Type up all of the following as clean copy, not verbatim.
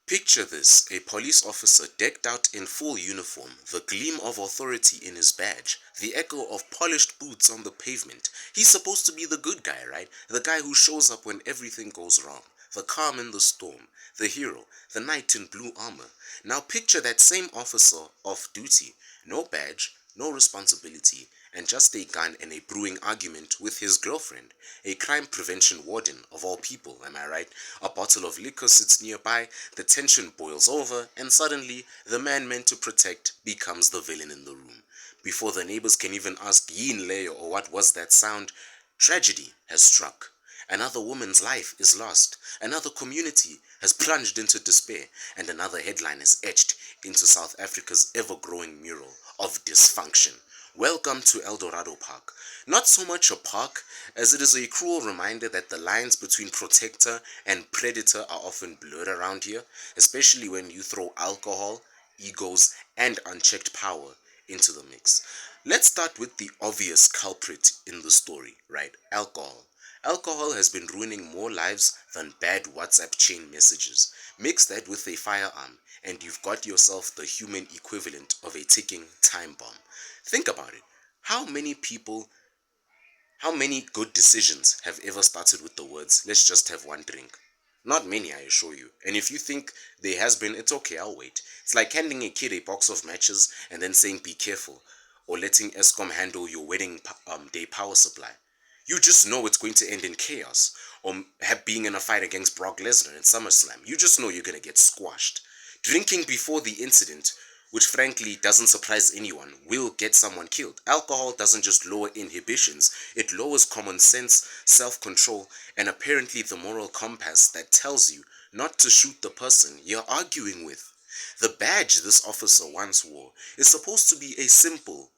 Picture this, a police officer decked out in full uniform, the gleam of authority in his badge, the echo of polished boots on the pavement. He's supposed to be the good guy, right? The guy who shows up when everything goes wrong. The calm in the storm. The hero. The knight in blue armor. Now picture that same officer off duty. No badge, no responsibility, and just a gun and a brewing argument with his girlfriend. A crime prevention warden, of all people, am I right? A bottle of liquor sits nearby, the tension boils over, and suddenly, the man meant to protect becomes the villain in the room. Before the neighbors can even ask Yin Leo or what was that sound, tragedy has struck. Another woman's life is lost, another community has plunged into despair, and another headline is etched into South Africa's ever-growing mural of dysfunction. Welcome to Dorado Park. Not so much a park, as it is a cruel reminder that the lines between protector and predator are often blurred around here, especially when you throw alcohol, egos, and unchecked power into the mix. Let's start with the obvious culprit in the story, right? Alcohol. Alcohol has been ruining more lives than bad WhatsApp chain messages. Mix that with a firearm, and you've got yourself the human equivalent of a ticking time bomb. Think about it. How many good decisions have ever started with the words, let's just have one drink? Not many, I assure you. And if you think there has been, it's okay, I'll wait. It's like handing a kid a box of matches and then saying be careful, or letting Eskom handle your wedding day power supply. You just know it's going to end in chaos, or being in a fight against Brock Lesnar in SummerSlam. You just know you're going to get squashed. Drinking before the incident, which frankly doesn't surprise anyone, will get someone killed. Alcohol doesn't just lower inhibitions, it lowers common sense, self-control, and apparently the moral compass that tells you not to shoot the person you're arguing with. The badge this officer once wore is supposed to be a symbol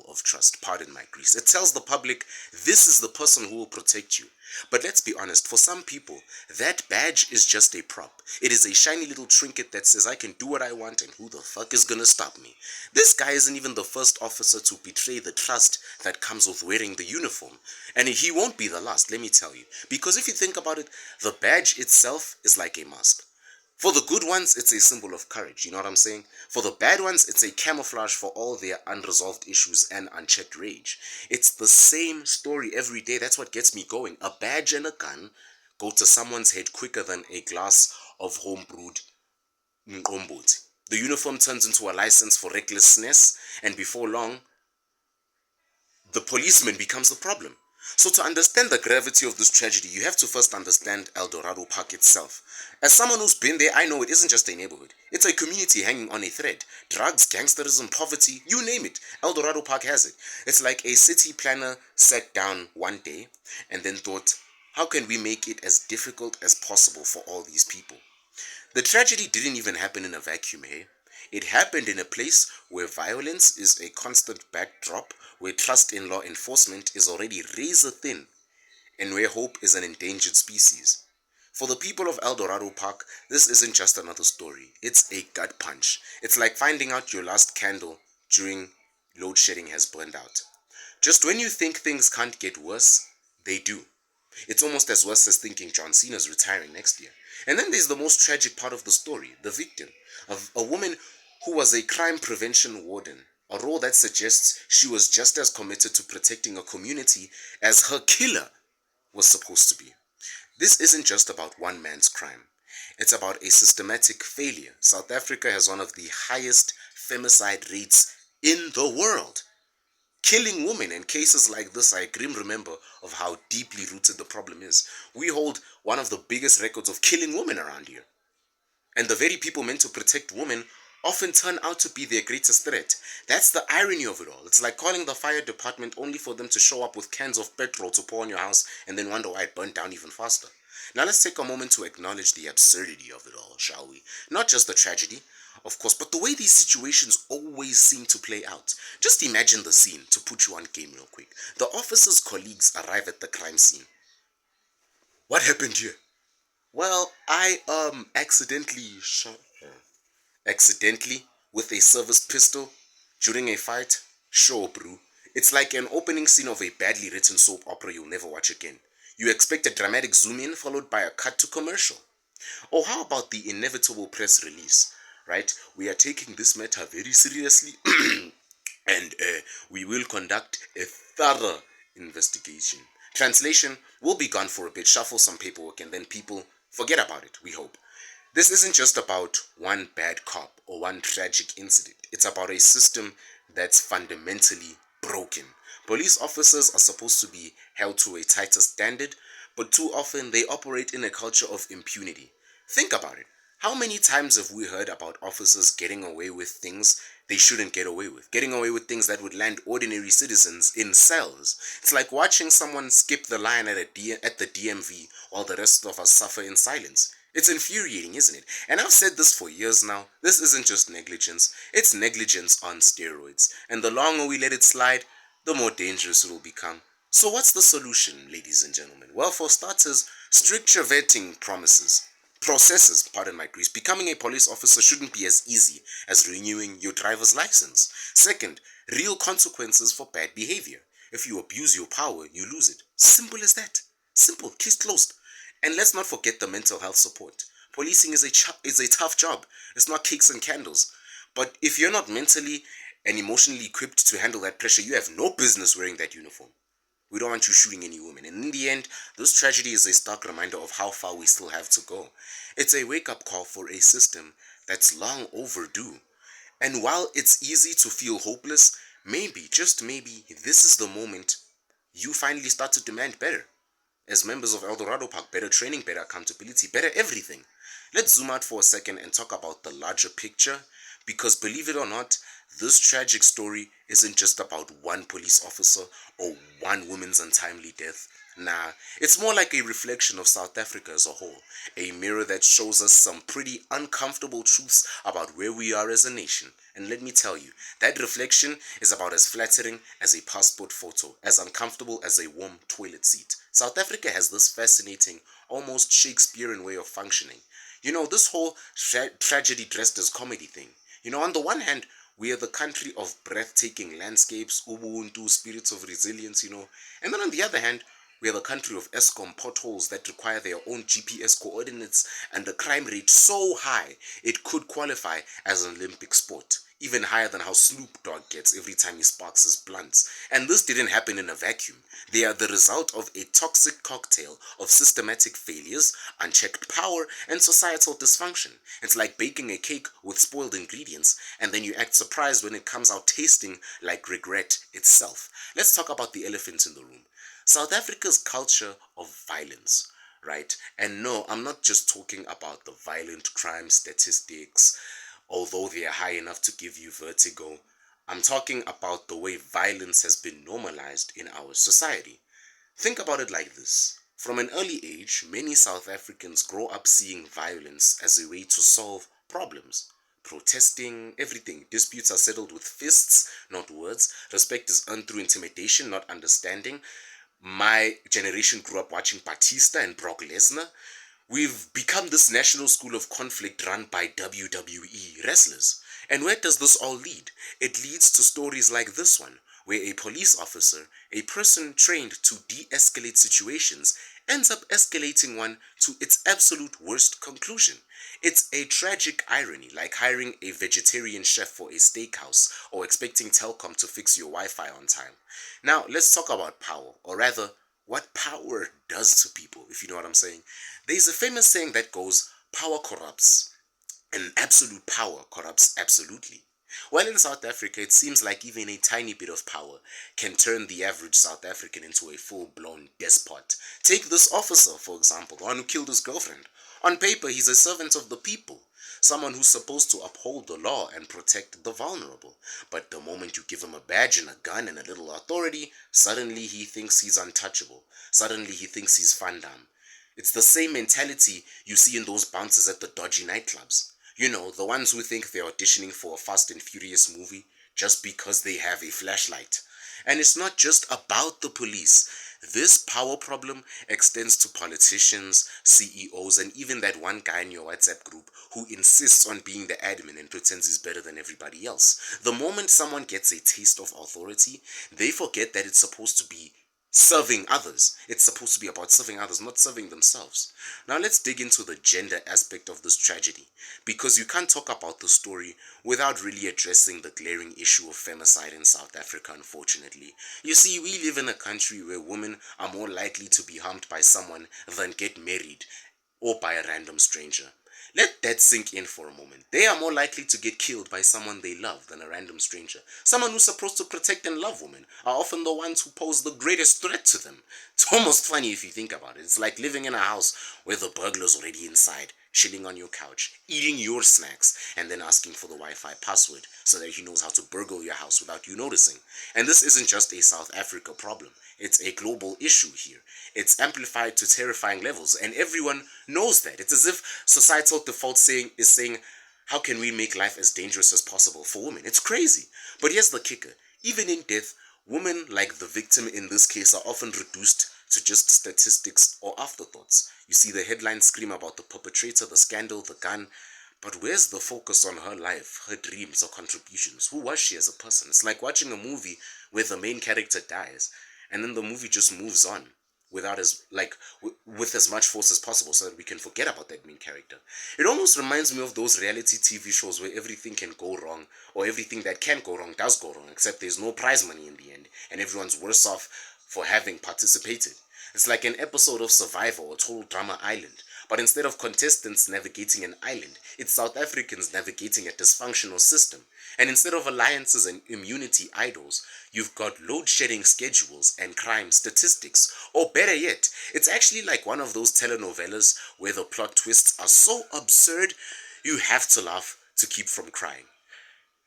of trust, pardon my Greece. It tells the public, this is the person who will protect you. But let's be honest, for some people, that badge is just a prop. It is a shiny little trinket that says I can do what I want and who the fuck is gonna stop me. This guy isn't even the first officer to betray the trust that comes with wearing the uniform. And he won't be the last, let me tell you. Because if you think about it, the badge itself is like a mask. For the good ones, it's a symbol of courage, you know what I'm saying? For the bad ones, it's a camouflage for all their unresolved issues and unchecked rage. It's the same story every day, that's what gets me going. A badge and a gun go to someone's head quicker than a glass of home-brewed mqombothi. The uniform turns into a license for recklessness, and before long, the policeman becomes the problem. So to understand the gravity of this tragedy, you have to first understand Dorado Park itself. As someone who's been there, I know it isn't just a neighborhood. It's a community hanging on a thread. Drugs, gangsterism, poverty, you name it. Dorado Park has it. It's like a city planner sat down one day and then thought, how can we make it as difficult as possible for all these people? The tragedy didn't even happen in a vacuum, hey? It happened in a place where violence is a constant backdrop, where trust in law enforcement is already razor thin, and where hope is an endangered species. For the people of Dorado Park, this isn't just another story. It's a gut punch. It's like finding out your last candle during load shedding has burned out. Just when you think things can't get worse, they do. It's almost as worse as thinking John Cena's retiring next year. And then there's the most tragic part of the story, the victim, of a woman who was a crime prevention warden, a role that suggests she was just as committed to protecting a community as her killer was supposed to be. This isn't just about one man's crime. It's about a systematic failure. South Africa has one of the highest femicide rates in the world. Killing women, in cases like this, I grim remember of how deeply rooted the problem is. We hold one of the biggest records of killing women around here. And the very people meant to protect women often turn out to be their greatest threat. That's the irony of it all. It's like calling the fire department only for them to show up with cans of petrol to pour on your house and then wonder why it burnt down even faster. Now let's take a moment to acknowledge the absurdity of it all, shall we? Not just the tragedy, of course, but the way these situations always seem to play out. Just imagine the scene, to put you on game real quick. The officer's colleagues arrive at the crime scene. What happened here? Well, I accidentally shot her. Accidentally? With a service pistol? During a fight? Sure, bro. It's like an opening scene of a badly written soap opera you'll never watch again. You expect a dramatic zoom in followed by a cut to commercial. Or how about the inevitable press release, right? We are taking this matter very seriously and we will conduct a thorough investigation. Translation, we'll be gone for a bit, shuffle some paperwork, and then people forget about it, we hope. This isn't just about one bad cop or one tragic incident. It's about a system that's fundamentally broken. Police officers are supposed to be held to a tighter standard, but too often they operate in a culture of impunity. Think about it. How many times have we heard about officers getting away with things they shouldn't get away with? Getting away with things that would land ordinary citizens in cells. It's like watching someone skip the line at the DMV while the rest of us suffer in silence. It's infuriating, isn't it? And I've said this for years now. This isn't just negligence, it's negligence on steroids. And the longer we let it slide, the more dangerous it will become. So what's the solution, ladies and gentlemen? Well, for starters, stricter vetting processes, pardon my Greece. Becoming a police officer shouldn't be as easy as renewing your driver's license. Second, real consequences for bad behavior. If you abuse your power, you lose it. Simple as that. Simple, case closed. And let's not forget the mental health support. Policing is a tough job. It's not cakes and candles. But if you're not mentally and emotionally equipped to handle that pressure, you have no business wearing that uniform. We don't want you shooting any women. And in the end, this tragedy is a stark reminder of how far we still have to go. It's a wake-up call for a system that's long overdue. And while it's easy to feel hopeless, maybe, just maybe, this is the moment you finally start to demand better. As members of Dorado Park, better training, better accountability, better everything. Let's zoom out for a second and talk about the larger picture, because believe it or not, this tragic story isn't just about one police officer or one woman's untimely death. Nah, it's more like a reflection of South Africa as a whole, a mirror that shows us some pretty uncomfortable truths about where we are as a nation. And let me tell you, that reflection is about as flattering as a passport photo, as uncomfortable as a warm toilet seat. South Africa has this fascinating, almost Shakespearean way of functioning. You know, this whole tragedy dressed as comedy thing. You know, on the one hand, we are the country of breathtaking landscapes, Ubuntu, spirits of resilience, you know. And then on the other hand, we are the country of ESCOM potholes that require their own GPS coordinates and a crime rate so high it could qualify as an Olympic sport. Even higher than how Snoop Dogg gets every time he sparks his blunts. And this didn't happen in a vacuum. They are the result of a toxic cocktail of systematic failures, unchecked power, and societal dysfunction. It's like baking a cake with spoiled ingredients, and then you act surprised when it comes out tasting like regret itself. Let's talk about the elephant in the room. South Africa's culture of violence, right? And no, I'm not just talking about the violent crime statistics, although they are high enough to give you vertigo. I'm talking about the way violence has been normalized in our society. Think about it like this. From an early age, many South Africans grow up seeing violence as a way to solve problems. Protesting, everything. Disputes are settled with fists, not words. Respect is earned through intimidation, not understanding. My generation grew up watching Batista and Brock Lesnar. We've become this national school of conflict run by WWE wrestlers. And where does this all lead? It leads to stories like this one, where a police officer, a person trained to de-escalate situations, ends up escalating one to its absolute worst conclusion. It's a tragic irony, like hiring a vegetarian chef for a steakhouse or expecting Telkom to fix your Wi-Fi on time. Now, let's talk about power, or rather, what power does to people, if you know what I'm saying. There's a famous saying that goes, power corrupts, and absolute power corrupts absolutely. While in South Africa, it seems like even a tiny bit of power can turn the average South African into a full-blown despot. Take this officer, for example, the one who killed his girlfriend. On paper, he's a servant of the people, someone who's supposed to uphold the law and protect the vulnerable. But the moment you give him a badge and a gun and a little authority, suddenly he thinks he's untouchable. Suddenly he thinks he's Van Damme. It's the same mentality you see in those bouncers at the dodgy nightclubs. You know, the ones who think they're auditioning for a Fast and Furious movie just because they have a flashlight. And it's not just about the police. This power problem extends to politicians, CEOs, and even that one guy in your WhatsApp group who insists on being the admin and pretends he's better than everybody else. The moment someone gets a taste of authority, they forget that it's supposed to be serving others. It's supposed to be about serving others, not serving themselves. Now let's dig into the gender aspect of this tragedy, because you can't talk about the story without really addressing the glaring issue of femicide in South Africa, unfortunately. You see, we live in a country where women are more likely to be harmed by someone than get married or by a random stranger. Let that sink in for a moment. They are more likely to get killed by someone they love than a random stranger. Someone who's supposed to protect and love women are often the ones who pose the greatest threat to them. It's almost funny if you think about it. It's like living in a house where the burglar's already inside, chilling on your couch, eating your snacks, and then asking for the Wi-Fi password so that he knows how to burgle your house without you noticing. And this isn't just a South Africa problem. It's a global issue here. It's amplified to terrifying levels, and everyone knows that. It's as if societal default is saying, how can we make life as dangerous as possible for women? It's crazy. But here's the kicker. Even in death, women, like the victim in this case, are often reduced to just statistics or afterthoughts. You see the headlines scream about the perpetrator, the scandal, the gun, but where's the focus on her life, her dreams, her contributions? Who was she as a person? It's like watching a movie where the main character dies, and then the movie just moves on without with as much force as possible so that we can forget about that main character. It almost reminds me of those reality TV shows where everything can go wrong, or everything that can go wrong does go wrong, except there's no prize money in the end, and everyone's worse off for having participated. It's like an episode of Survivor or Total Drama Island, but instead of contestants navigating an island, it's South Africans navigating a dysfunctional system. And instead of alliances and immunity idols, you've got load-shedding schedules and crime statistics. Or better yet, it's actually like one of those telenovelas where the plot twists are so absurd, you have to laugh to keep from crying.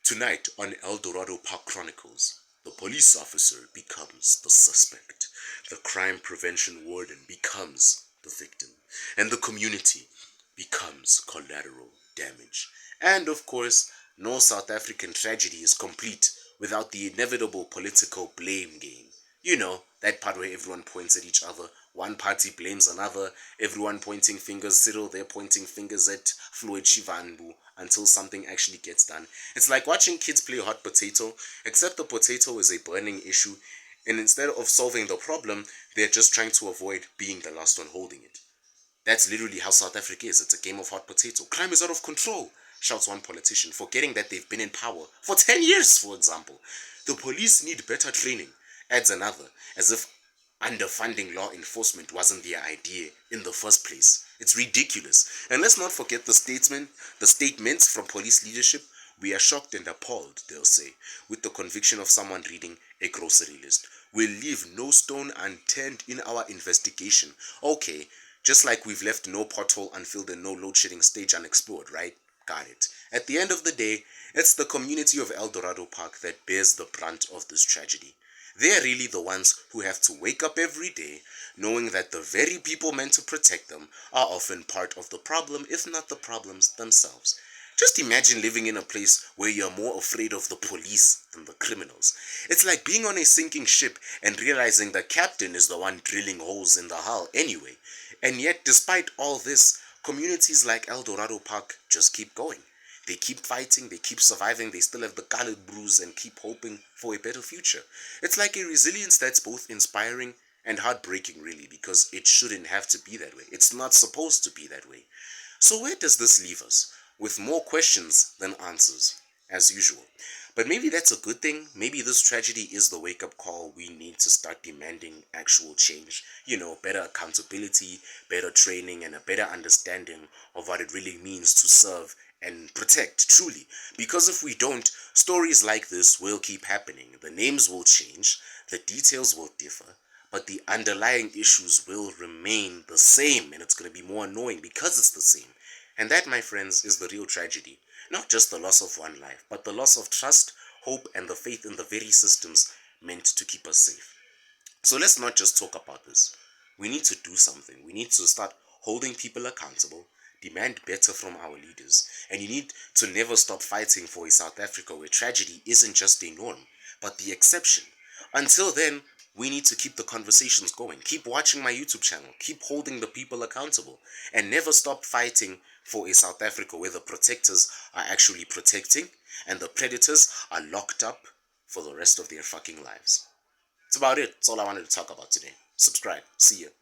Tonight on El Dorado Park Chronicles, the police officer becomes the suspect. The crime prevention warden becomes the victim. And the community becomes collateral damage. And of course, no South African tragedy is complete without the inevitable political blame game. You know, that part where everyone points at each other, one party blames another, everyone pointing fingers, Cyril there pointing fingers at Floyd Shivambu until something actually gets done. It's like watching kids play hot potato, except the potato is a burning issue, and instead of solving the problem, they're just trying to avoid being the last one holding it. That's literally how South Africa is. It's a game of hot potato. Crime is out of control, shouts one politician, forgetting that they've been in power for 10 years, for example. The police need better training, adds another, as if underfunding law enforcement wasn't their idea in the first place. It's ridiculous. And let's not forget the statements from police leadership. We are shocked and appalled, they'll say, with the conviction of someone reading a grocery list. We'll leave no stone unturned in our investigation. Okay, just like we've left no pothole unfilled and no load-shedding stage unexplored, right? Got it. At the end of the day, it's the community of El Dorado Park that bears the brunt of this tragedy. They're really the ones who have to wake up every day knowing that the very people meant to protect them are often part of the problem, if not the problems themselves. Just imagine living in a place where you're more afraid of the police than the criminals. It's like being on a sinking ship and realizing the captain is the one drilling holes in the hull anyway. And yet, despite all this, communities like El Dorado Park just keep going. They keep fighting, they keep surviving, they still have the colored bruise and keep hoping for a better future. It's like a resilience that's both inspiring and heartbreaking, really, because it shouldn't have to be that way. It's not supposed to be that way. So where does this leave us? With more questions than answers, as usual. But maybe that's a good thing. Maybe this tragedy is the wake-up call we need to start demanding actual change. You know, better accountability, better training, and a better understanding of what it really means to serve and protect, truly. Because if we don't, stories like this will keep happening. The names will change, the details will differ, but the underlying issues will remain the same, and it's going to be more annoying because it's the same. And that, my friends, is the real tragedy. Not just the loss of one life, but the loss of trust, hope, and the faith in the very systems meant to keep us safe. So let's not just talk about this. We need to do something. We need to start holding people accountable, demand better from our leaders, and you need to never stop fighting for a South Africa where tragedy isn't just a norm, but the exception. Until then, we need to keep the conversations going. Keep watching my YouTube channel. Keep holding the people accountable. And never stop fighting for a South Africa where the protectors are actually protecting and the predators are locked up for the rest of their fucking lives. That's about it. That's all I wanted to talk about today. Subscribe. See you.